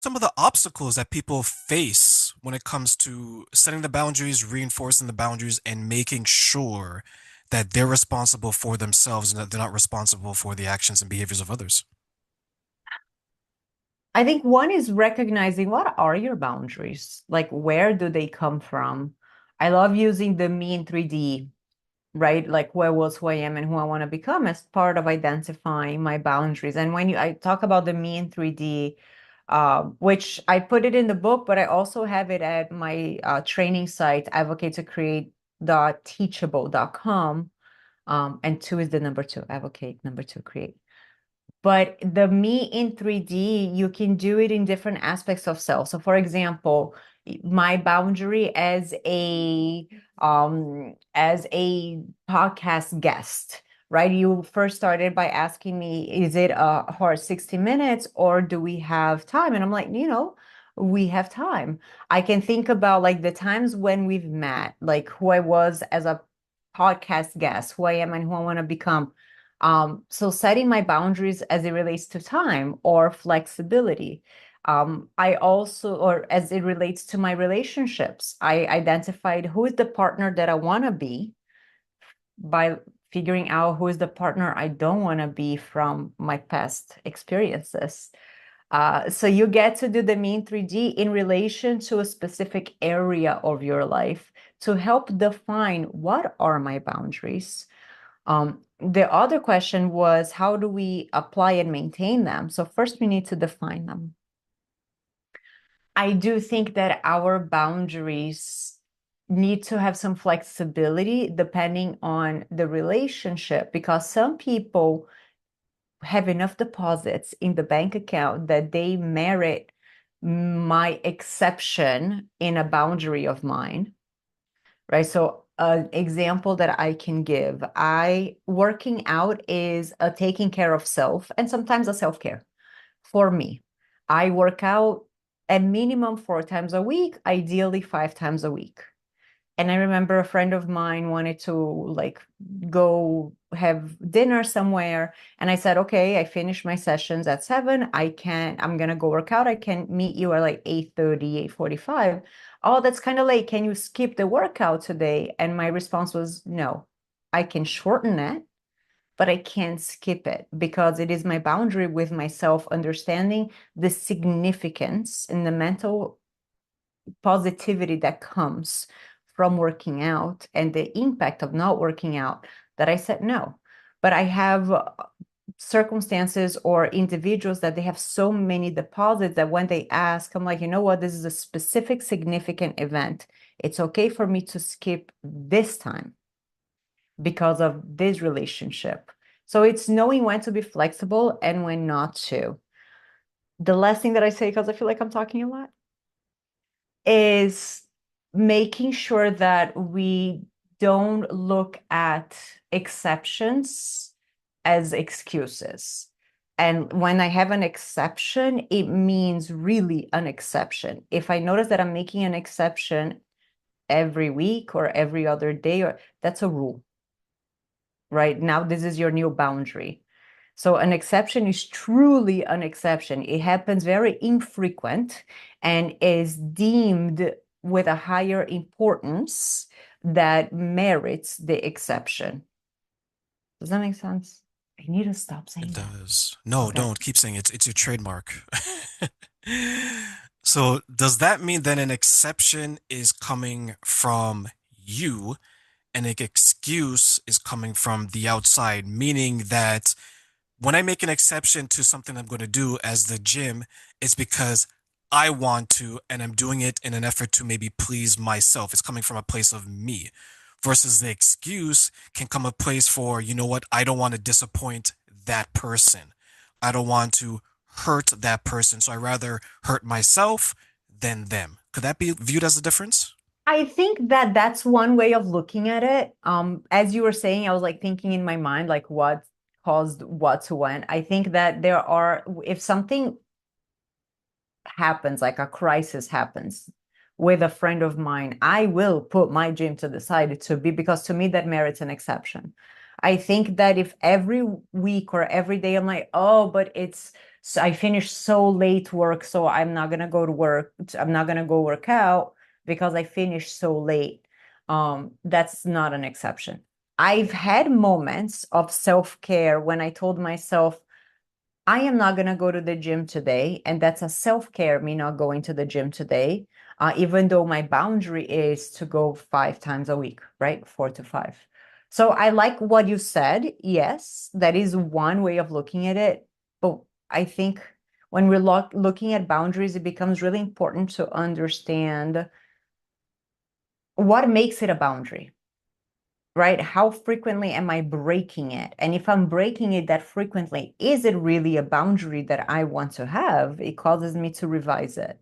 some of the obstacles that people face when it comes to setting the boundaries, reinforcing the boundaries, and making sure that they're responsible for themselves and that they're not responsible for the actions and behaviors of others. I think one is recognizing what are your boundaries? Like, where do they come from? I love using the me in 3D, right? Like who I was, who I am, and who I want to become as part of identifying my boundaries. And when I talk about the me in 3D, which I put it in the book, but I also have it at my training site, advocate2create.teachable.com. And two is the number two, advocate, number two, create. But the me in 3D, you can do it in different aspects of self. So for example, my boundary as a podcast guest, right? You first started by asking me, is it a hard 60 minutes or do we have time? And I'm like, we have time. I can think about like the times when we've met, like who I was as a podcast guest, who I am and who I want to become. So setting my boundaries as it relates to time or flexibility. I also, or as it relates to my relationships, I identified who is the partner that I want to be by figuring out who is the partner I don't want to be from my past experiences. So you get to do the mean 3D in relation to a specific area of your life to help define what are my boundaries. The other question was, how do we apply and maintain them? So first we need to define them. I do think that our boundaries need to have some flexibility depending on the relationship, because some people have enough deposits in the bank account that they merit my exception in a boundary of mine, right? So an example that I can give, I working out is a taking care of self and sometimes a self-care for me. I work out at minimum 4 times a week, ideally 5 times a week. And I remember a friend of mine wanted to like go have dinner somewhere. And I said, okay, I finished my sessions at 7. I'm gonna go work out. I can meet you at like 8:30, 8:45. Oh, that's kind of late. Can you skip the workout today? And my response was no. I can shorten it, but I can't skip it because it is my boundary with myself, understanding the significance and the mental positivity that comes from working out and the impact of not working out, that I said no. But I have circumstances or individuals that they have so many deposits that when they ask, I'm like, you know what, this is a specific significant event. It's okay for me to skip this time because of this relationship. So it's knowing when to be flexible and when not to. The last thing that I say, because I feel like I'm talking a lot, is making sure that we don't look at exceptions as excuses. And when I have an exception, it means really an exception. If I notice that I'm making an exception every week or every other day, or that's a rule, right? Now, this is your new boundary. So an exception is truly an exception. It happens very infrequent and is deemed with a higher importance that merits the exception. Does that make sense? I need to stop It saying that. does. No, Okay. don't keep saying it. It's your trademark. So does that mean that an exception is coming from you and an excuse is coming from the outside, meaning that when I make an exception to something I'm going to do as the gym, it's because I want to and I'm doing it in an effort to maybe please myself. It's coming from a place of me versus the excuse can come a place for, you know what, I don't want to disappoint that person. I don't want to hurt that person. So I rather hurt myself than them. Could that be viewed as a difference? I think that that's one way of looking at it. As you were saying, I was like thinking in my mind, like what caused what to when. I think that if something happens, like a crisis happens with a friend of mine, I will put my gym to the side to be, because to me that merits an exception. I think that if every week or every day I'm like, oh, but I finished so late work, so I'm not gonna go to work. I'm not gonna go work out because I finished so late. That's not an exception. I've had moments of self-care when I told myself, I am not going to go to the gym today. And that's a self-care, me not going to the gym today, even though my boundary is to go 5 times a week, right? 4 to 5. So I like what you said. Yes, that is one way of looking at it. But I think when we're looking at boundaries, it becomes really important to understand what makes it a boundary, right? How frequently am I breaking it? And if I'm breaking it that frequently, is it really a boundary that I want to have? It causes me to revise it.